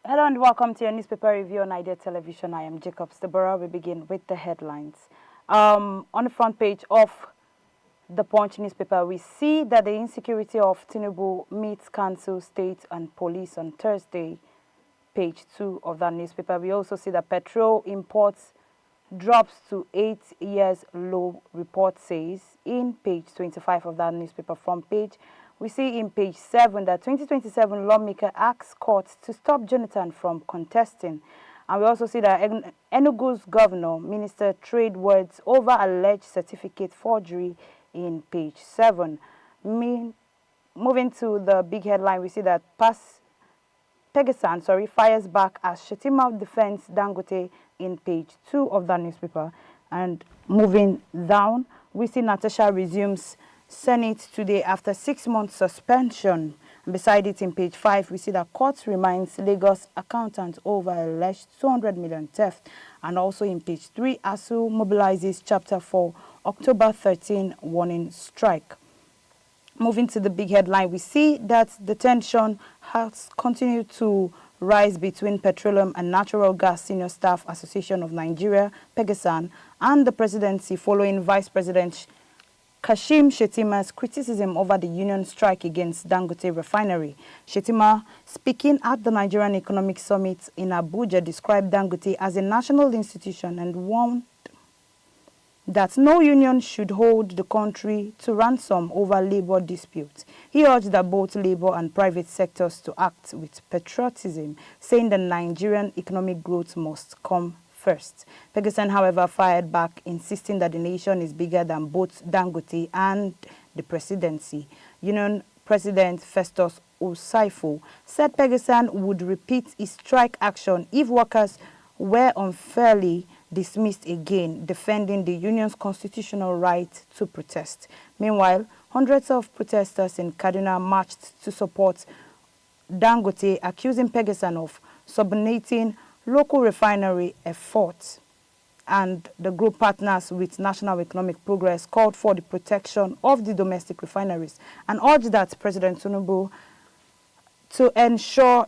Hello and welcome to your newspaper review on Idea Television. I am Jacob Deborah. We begin with the headlines. On the front page of the Punch newspaper, we see that the insecurity of Tinubu meets council, state and police on Thursday, page 2 of that newspaper. We also see that petrol imports drops to 8 years low, report says, in page 25 of that newspaper. Front page, we see in page 7 that 2027 lawmaker asks courts to stop Jonathan from contesting. And we also see that Enugu's governor, Minister Trade words over alleged certificate forgery in page 7. Moving to the big headline, we see that Pegasan fires back as Shettima defends Dangote in page 2 of that newspaper. And moving down, we see Natasha resumes Senate today after 6 months suspension. Beside it in page 5, we see that court reminds Lagos accountant over alleged 200 million theft. And also in page 3, ASU mobilizes chapter 4, October 13 warning strike. Moving to the big headline, we see that the tension has continued to rise between Petroleum and Natural Gas Senior Staff Association of Nigeria, Pegasan, and the presidency following Vice President Kashim Shettima's criticism over the union strike against Dangote refinery. Shettima, speaking at the Nigerian Economic Summit in Abuja, described Dangote as a national institution and warned that no union should hold the country to ransom over labor disputes. He urged that both labor and private sectors to act with patriotism, saying that Nigerian economic growth must come first. Pegasan, however, fired back, insisting that the nation is bigger than both Dangote and the presidency. Union President Festus Osifo said Pegasan would repeat his strike action if workers were unfairly dismissed again, defending the union's constitutional right to protest. Meanwhile, hundreds of protesters in Kaduna marched to support Dangote, accusing Pegasan of subordinating local refinery efforts. And the group partners with National Economic Progress called for the protection of the domestic refineries and urged that President Tinubu to ensure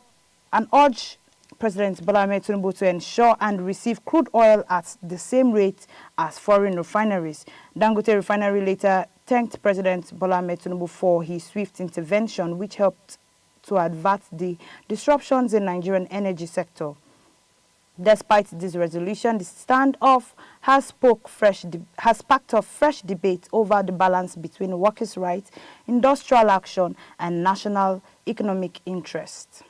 President Bola Ahmed Tinubu to ensure and receive crude oil at the same rate as foreign refineries. Dangote refinery later thanked President Bola Ahmed Tinubu for his swift intervention, which helped to avert the disruptions in Nigerian energy sector. Despite this resolution, the standoff has sparked off fresh debate over the balance between workers' rights, industrial action, and national economic interests.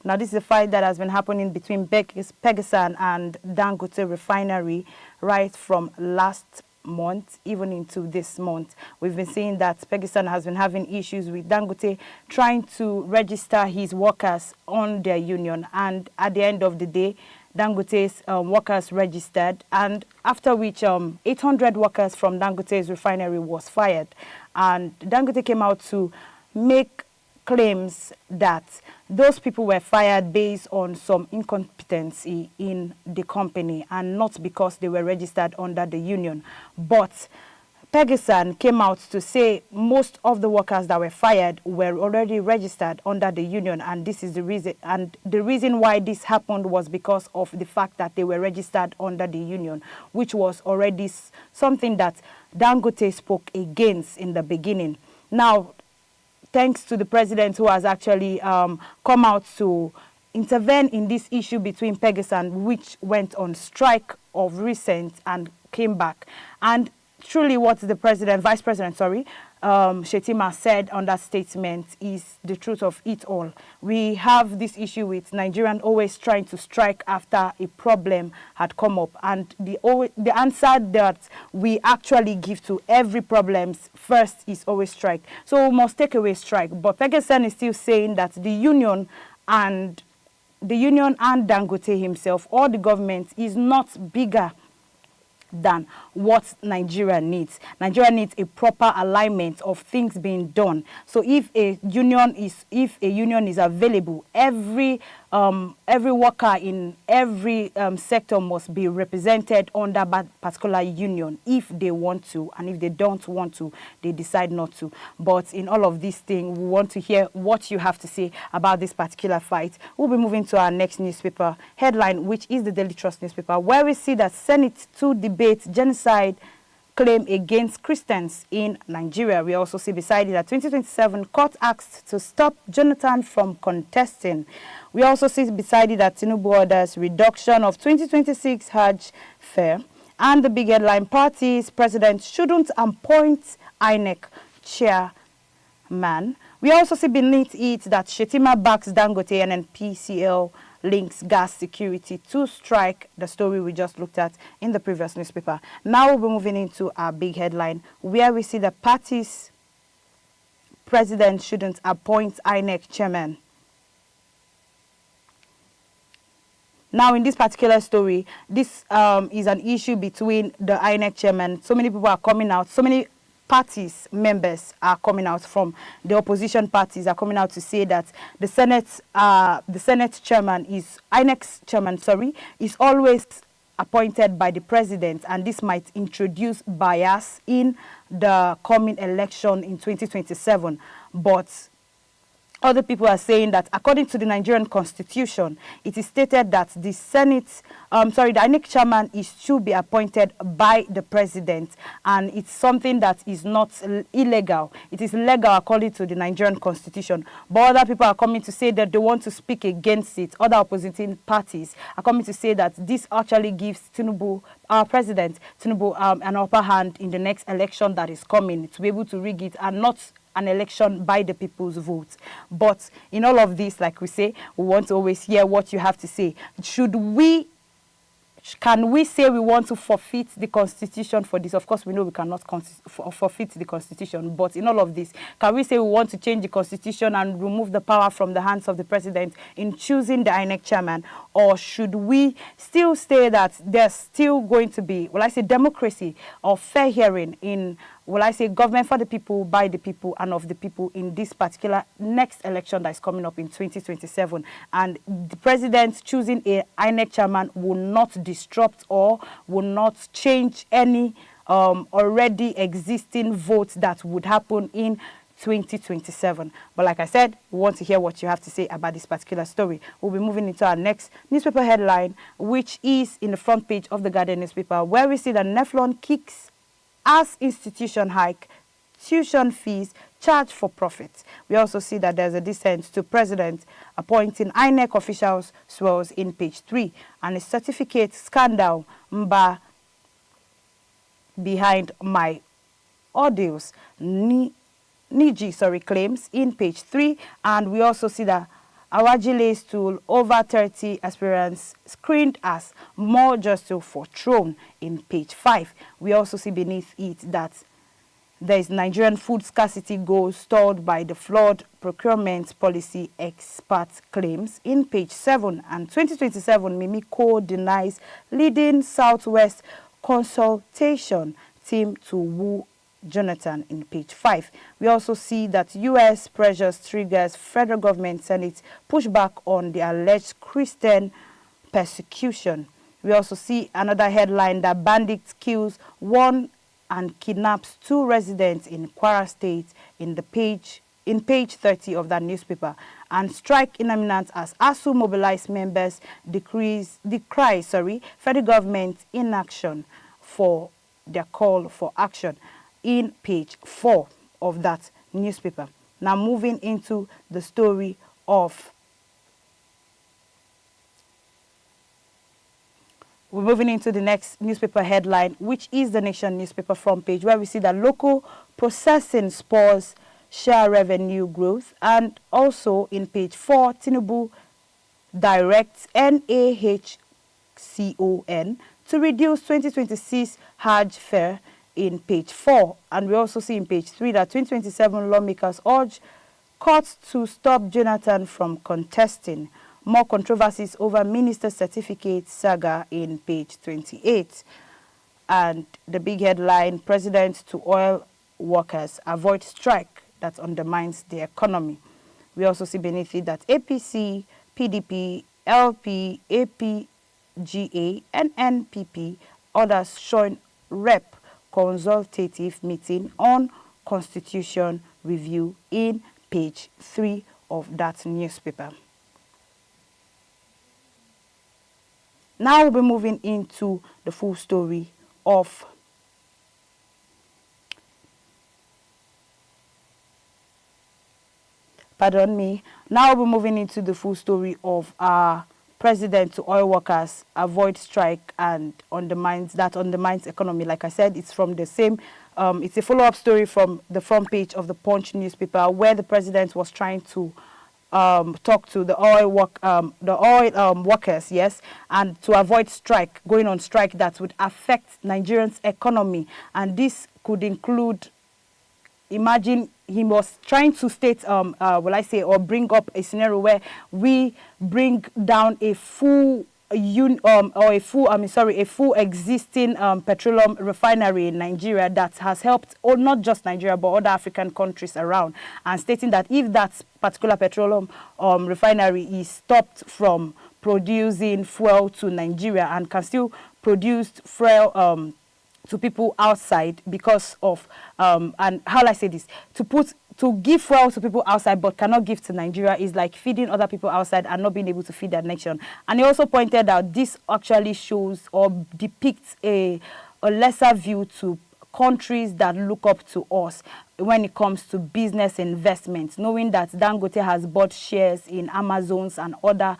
Now, this is a fight that has been happening between Pegasan and Dangote refinery right from last month, even into this month. We've been seeing that Pegasan has been having issues with Dangote trying to register his workers on their union. And at the end of the day, Dangote's workers registered, and after which 800 workers from Dangote's refinery was fired. And Dangote came out to make claims that those people were fired based on some incompetency in the company and not because they were registered under the union. But Pegasan came out to say most of the workers that were fired were already registered under the union, and this is the reason. And the reason why this happened was because of the fact that they were registered under the union, which was already something that Dangote spoke against in the beginning. Now, thanks to the president who has actually come out to intervene in this issue between Pegasan, which went on strike of recent and came back. And truly what the Vice President, Shettima said on that statement is the truth of it all. We have this issue with Nigerian always trying to strike after a problem had come up. And the answer that we actually give to every problem first is always strike. So we must take away strike. But Pegasan is still saying that the union and Dangote himself or the government is not bigger than what Nigeria needs. Nigeria needs a proper alignment of things being done. So if a union is available, every every worker in every sector must be represented under that particular union if they want to, and if they don't want to, they decide not to. But in all of these things, we want to hear what you have to say about this particular fight. We'll be moving to our next newspaper headline, which is the Daily Trust newspaper, where we see that Senate to debate genocide claim against Christians in Nigeria. We also see beside it that 2027 court asked to stop Jonathan from contesting. We also see beside it that Tinubu orders reduction of 2026 Hajj fare. And the big headline, parties president shouldn't appoint INEC chairman. We also see beneath it that Shetima backs Dangote and NPCL links gas security to strike, the story we just looked at in the previous newspaper. Now we'll be moving into our big headline, where we see the party's president shouldn't appoint INEC chairman. Now, in this particular story, this is an issue between the INEC chairman. So many people are coming out, so many parties members are coming out from the opposition parties are coming out to say that the Senate chairman is INEC's chairman, is always appointed by the president, and this might introduce bias in the coming election in 2027. But other people are saying that according to the Nigerian constitution, it is stated that the INEC chairman is to be appointed by the president, and it's something that is not illegal. It is legal according to the Nigerian constitution. But other people are coming to say that they want to speak against it. Other opposing parties are coming to say that this actually gives Tinubu, our president, Tinubu, an upper hand in the next election that is coming, to be able to rig it and not an election by the people's vote. But in all of this, like we say, we want to always hear what you have to say. Can we say we want to forfeit the constitution for this? Of course, we know we cannot forfeit the constitution, but in all of this, can we say we want to change the constitution and remove the power from the hands of the president in choosing the INEC chairman? Or should we still say that there's still going to be, democracy or fair hearing in, government for the people, by the people, and of the people in this particular next election that is coming up in 2027? And the president choosing a INEC chairman will not disrupt or will not change any already existing votes that would happen in 2027. But like I said, we want to hear what you have to say about this particular story. We'll be moving into our next newspaper headline, which is in the front page of the Guardian newspaper, where we see that Neflon kicks as institution hike tuition fees charged for profit. We also see that there's a dissent to president appointing INEC officials swells in page 3, and a certificate scandal behind my audios Niji claims in page 3. And we also see that Awajile's tool, over 30 aspirants screened as more justice for throne in page 5. We also see beneath it that there is Nigerian food scarcity goals stalled by the flawed procurement policy, expert claims in page 7. And 2027, Mimiko denies leading Southwest consultation team to woo Jonathan in page 5. We also see that U.S. pressures triggers federal government Senate pushback on the alleged Christian persecution. We also see another headline that bandits kills one and kidnaps 2 residents in Kwara State in page 30 of that newspaper. And strike imminent as ASU mobilized members decry federal government inaction for their call for action in page 4 of that newspaper. Now moving into the story of, we're moving into the next newspaper headline, which is the Nation newspaper front page, where we see that local processing spurs share revenue growth. And also in page 4, Tinubu directs NAHCON to reduce 2026 Hajj fare in page 4. And we also see in page 3 that 2027 lawmakers urge courts to stop Jonathan from contesting. More controversies over minister certificate saga in page 28. And the big headline, president to oil workers avoid strike that undermines the economy. We also see beneath it that APC PDP, LP, APGA, and NPP, others join rep consultative meeting on constitution review in page 3 of that newspaper. Now we'll be moving into the full story of Now we're moving into the full story of our president to oil workers avoid strike and undermines economy. Like I said, it's from the same. It's a follow-up story from the front page of the Punch newspaper, where the president was trying to talk to the oil workers, yes, and to avoid going on strike that would affect Nigerians' economy, and this could include. Imagine he was trying to state, bring up a scenario where we bring down a full existing petroleum refinery in Nigeria that has helped, or not just Nigeria, but other African countries around, and stating that if that particular petroleum refinery is stopped from producing fuel to Nigeria and can still produce fuel to people outside because of and how will I say this, to give fuel to people outside but cannot give to Nigeria is like feeding other people outside and not being able to feed their nation. And he also pointed out this actually shows or depicts a lesser view to countries that look up to us when it comes to business investments, knowing that Dangote has bought shares in Amazons and other,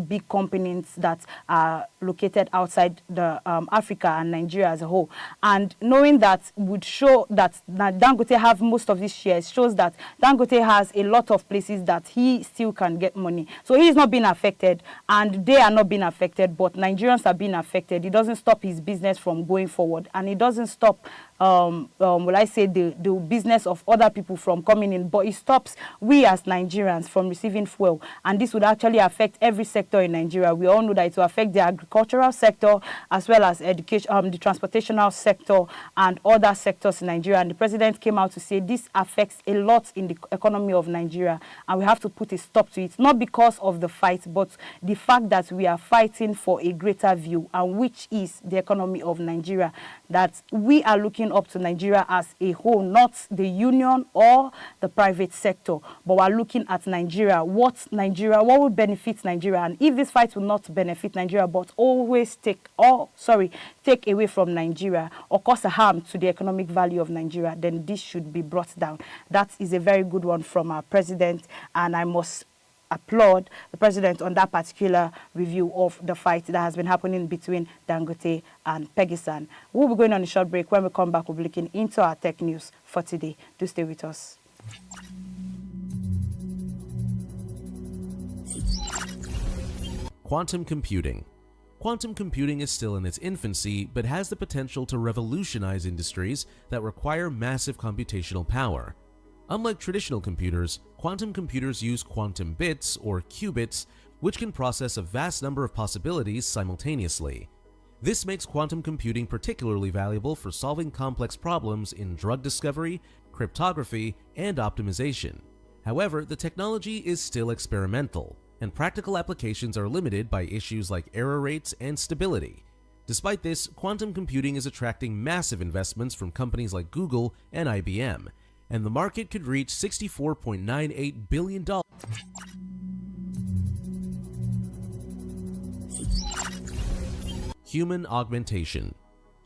big companies that are located outside the Africa and Nigeria as a whole. And knowing that would show that Dangote have most of these shares, shows that Dangote has a lot of places that he still can get money. So he is not being affected and they are not being affected, but Nigerians are being affected. It doesn't stop his business from going forward, and it doesn't stop the business of other people from coming in, but it stops we as Nigerians from receiving fuel, and this would actually affect every sector in Nigeria. We all know that it will affect the agricultural sector as well as education, the transportational sector and other sectors in Nigeria. And the president came out to say this affects a lot in the economy of Nigeria, and we have to put a stop to it, not because of the fight, but the fact that we are fighting for a greater view, and which is the economy of Nigeria, that we are looking up to Nigeria as a whole, not the union or the private sector, but we're looking at Nigeria. What will benefit Nigeria? And if this fight will not benefit Nigeria, but always take away from Nigeria or cause a harm to the economic value of Nigeria, then this should be brought down. That is a very good one from our president, and I must applaud the president on that particular review of the fight that has been happening between Dangote and Pegasan. We'll be going on a short break. When we come back, we'll be looking into our tech news for today. Do stay with us. Quantum computing. Quantum computing is still in its infancy, but has the potential to revolutionize industries that require massive computational power. Unlike traditional computers, quantum computers use quantum bits, or qubits, which can process a vast number of possibilities simultaneously. This makes quantum computing particularly valuable for solving complex problems in drug discovery, cryptography, and optimization. However, the technology is still experimental, and practical applications are limited by issues like error rates and stability. Despite this, quantum computing is attracting massive investments from companies like Google and IBM, and the market could reach $64.98 billion. Human augmentation.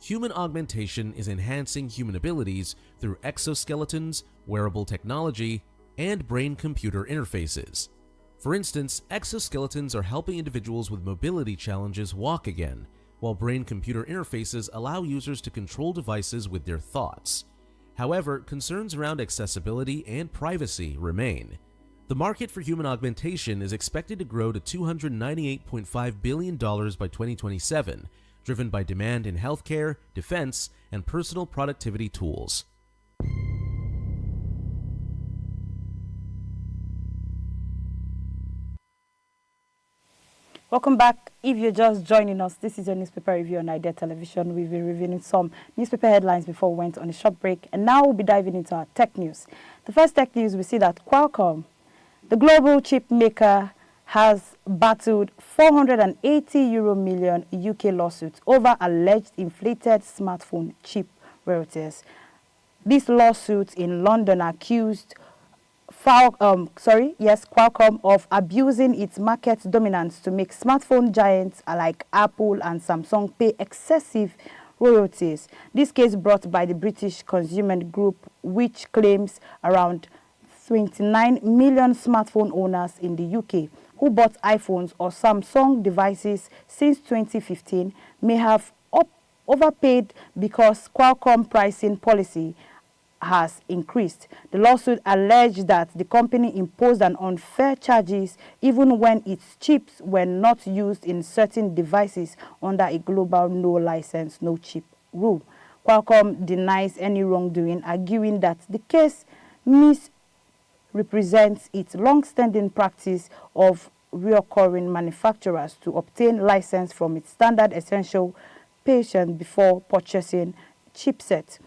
Human augmentation is enhancing human abilities through exoskeletons, wearable technology, and brain-computer interfaces. For instance, exoskeletons are helping individuals with mobility challenges walk again, while brain-computer interfaces allow users to control devices with their thoughts. However, concerns around accessibility and privacy remain. The market for human augmentation is expected to grow to $298.5 billion by 2027, driven by demand in healthcare, defense, and personal productivity tools. Welcome back. If you're just joining us, this is your newspaper review on MIDDAY Television. We've been reviewing some newspaper headlines before we went on a short break, and now we'll be diving into our tech news. The first tech news, we see that Qualcomm, the global chip maker, has battled 480 million UK lawsuits over alleged inflated smartphone chip royalties. These lawsuits in London accused Qualcomm of abusing its market dominance to make smartphone giants like Apple and Samsung pay excessive royalties. This case brought by the British Consumer Group, which claims around 29 million smartphone owners in the UK who bought iPhones or Samsung devices since 2015, may have overpaid because Qualcomm pricing policy has increased. The lawsuit alleged that the company imposed an unfair charges even when its chips were not used in certain devices under a global no license, no chip rule. Qualcomm denies any wrongdoing, arguing that the case misrepresents its long-standing practice of recurring manufacturers to obtain license from its standard essential patient before purchasing chipset.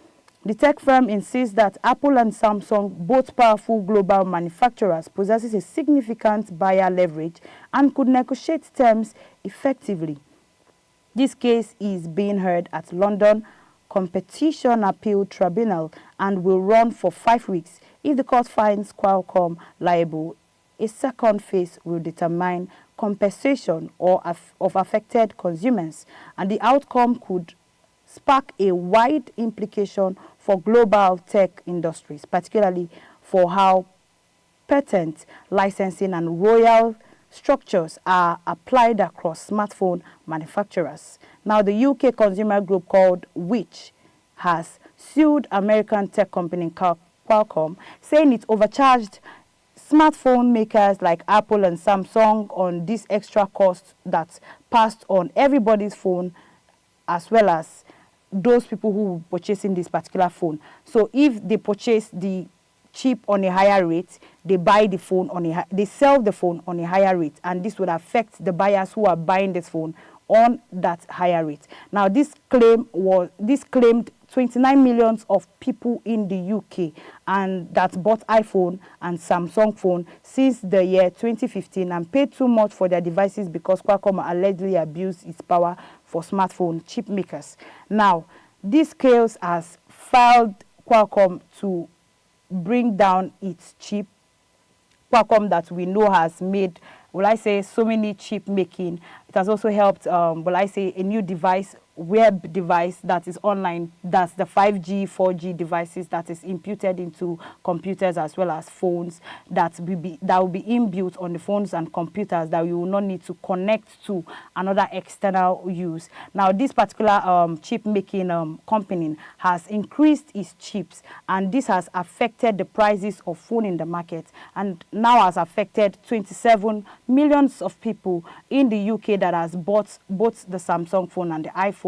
The tech firm insists that Apple and Samsung, both powerful global manufacturers, possesses a significant buyer leverage and could negotiate terms effectively. This case is being heard at London Competition Appeal Tribunal and will run for 5 weeks. If the court finds Qualcomm liable, a second phase will determine compensation of affected consumers, and the outcome could spark a wide implication for global tech industries, particularly for how patent licensing and royal structures are applied across smartphone manufacturers. Now, the UK consumer group called Which has sued American tech company Qualcomm, saying it overcharged smartphone makers like Apple and Samsung on this extra cost that's passed on everybody's phone, as well as those people who are purchasing this particular phone. So if they purchase the chip on a higher rate, they buy the phone on they sell the phone on a higher rate, and this would affect the buyers who are buying this phone on that higher rate. Now, this claimed 29 million of people in the UK and that bought iPhone and Samsung phone since the year 2015 and paid too much for their devices because Qualcomm allegedly abused its power for smartphone chip makers. Now, this case has filed Qualcomm to bring down its chip. Qualcomm that we know has made, will I say, so many chip making. It has also helped, will I say, a new device, web device that is online, that's the 5G, 4G devices that is imputed into computers as well as phones that will be inbuilt on the phones and computers that you will not need to connect to another external use. Now, this particular chip making company has increased its chips, and this has affected the prices of phone in the market, and now has affected 27 millions of people in the UK that has bought both the Samsung phone and the iPhones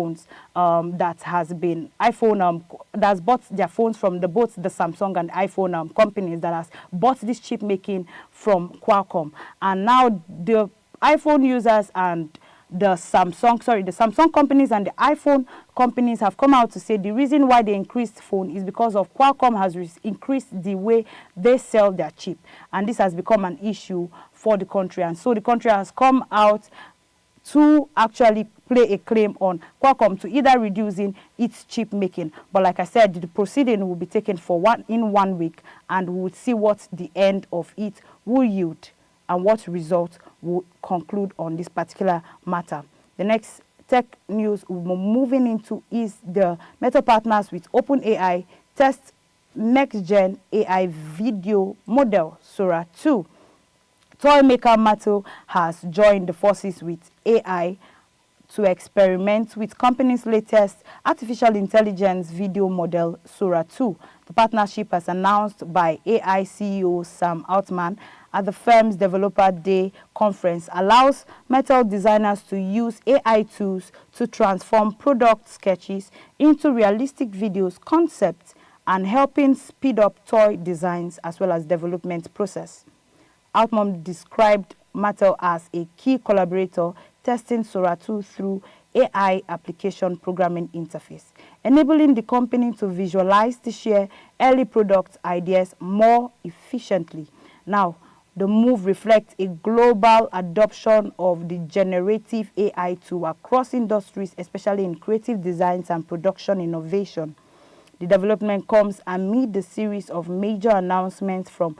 that's bought their phones from both the Samsung and iPhone companies that has bought this chip making from Qualcomm. And now the iPhone users and the Samsung companies and the iPhone companies have come out to say the reason why they increased phone is because of Qualcomm has increased the way they sell their chip, and this has become an issue for the country. And so the country has come out to actually play a claim on Qualcomm to either reducing its chip making. But like I said, the proceeding will be taken for 1 week, and we will see what the end of it will yield and what result will conclude on this particular matter. The next tech news we're moving into is the Meta partners with OpenAI test next-gen AI video model, Sora 2. Toy maker Mattel has joined the forces with AI to experiment with company's latest artificial intelligence video model, Sora 2. The partnership, as announced by AI CEO Sam Altman at the firm's Developer Day conference, allows metal designers to use AI tools to transform product sketches into realistic videos concepts and helping speed up toy designs as well as development process. Altman described Mattel as a key collaborator testing Sora 2 through AI application programming interface, enabling the company to visualize to share early product ideas more efficiently. Now, The move reflects a global adoption of the generative AI tool across industries, especially in creative designs and production innovation. The development comes amid the series of major announcements from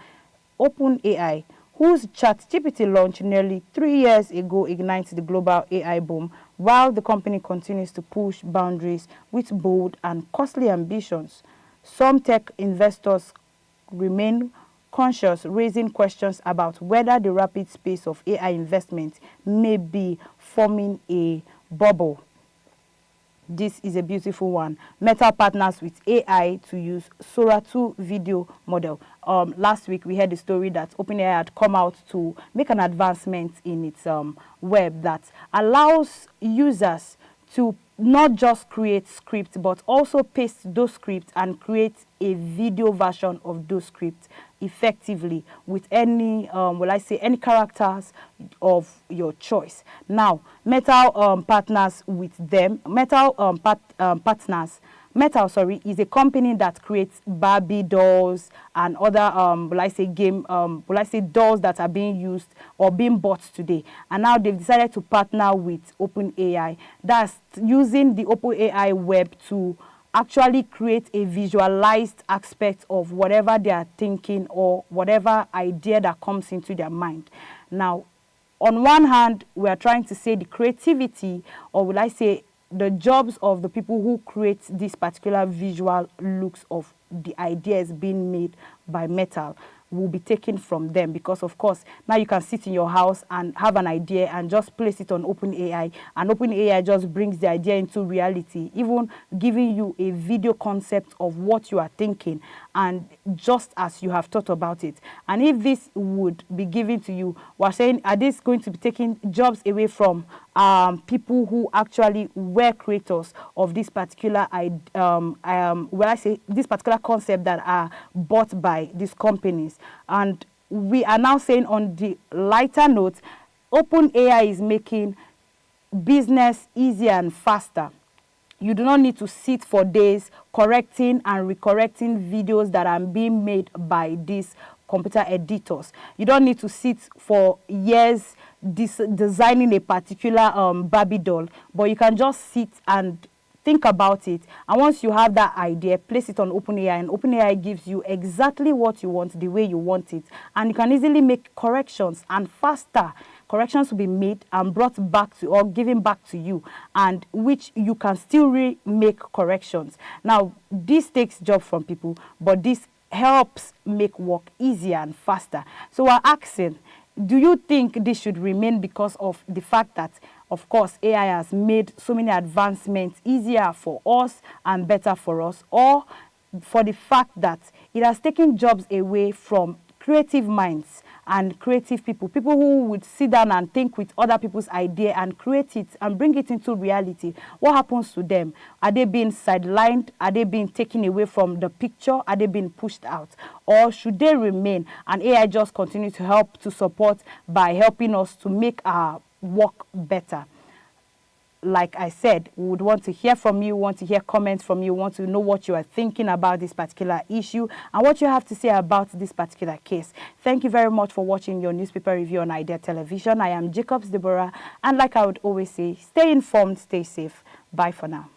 OpenAI, whose ChatGPT launch nearly 3 years ago ignites the global AI boom, while the company continues to push boundaries with bold and costly ambitions. Some tech investors remain conscious, raising questions about whether the rapid pace of AI investment may be forming a bubble. This is a beautiful one. Meta partners with AI to use Sora 2 video model. Last week we heard the story that OpenAI had come out to make an advancement in its web that allows users to not just create scripts but also paste those scripts and create a video version of those scripts effectively with any any characters of your choice. Now Metal partners with them. Metal, sorry, is a company that creates Barbie dolls and other dolls that are being used or being bought today. And now they've decided to partner with OpenAI. That's using the OpenAI web to actually create a visualized aspect of whatever they are thinking or whatever idea that comes into their mind. Now, on one hand, we are trying to say the creativity, or will I say the jobs of the people who create this particular visual looks of the ideas being made by Metal will be taken from them, because of course now you can sit in your house and have an idea and just place it on OpenAI, and OpenAI just brings the idea into reality, even giving you a video concept of what you are thinking and just as you have thought about it. And if this would be given to you, we're saying, are these going to be taking jobs away from people who actually were creators of this particular this particular concept that are bought by these companies? And we are now saying, on the lighter note, OpenAI is making business easier and faster. You do not need to sit for days correcting and recorrecting videos that are being made by these computer editors. You don't need to sit for years designing a particular Barbie doll, but you can just sit and think about it, and once you have that idea, place it on OpenAI, and OpenAI gives you exactly what you want, the way you want it, and you can easily make corrections, and faster corrections will be made and brought back to, or given back to you, and which you can still remake corrections. Now, this takes job from people, but this helps make work easier and faster. So we're asking, do you think this should remain because of the fact that, of course, AI has made so many advancements easier for us and better for us, or for the fact that it has taken jobs away from creative minds and creative people, people who would sit down and think with other people's idea and create it and bring it into reality? What happens to them? Are they being sidelined? Are they being taken away from the picture? Are they being pushed out? Or should they remain and AI just continue to help, to support by helping us to make our work better? Like I said, we would want to hear from you, want to hear comments from you, want to know what you are thinking about this particular issue and what you have to say about this particular case. Thank you very much for watching your newspaper review on Idea Television. I am Jacobs Deborah, and like I would always say, stay informed, stay safe. Bye for now.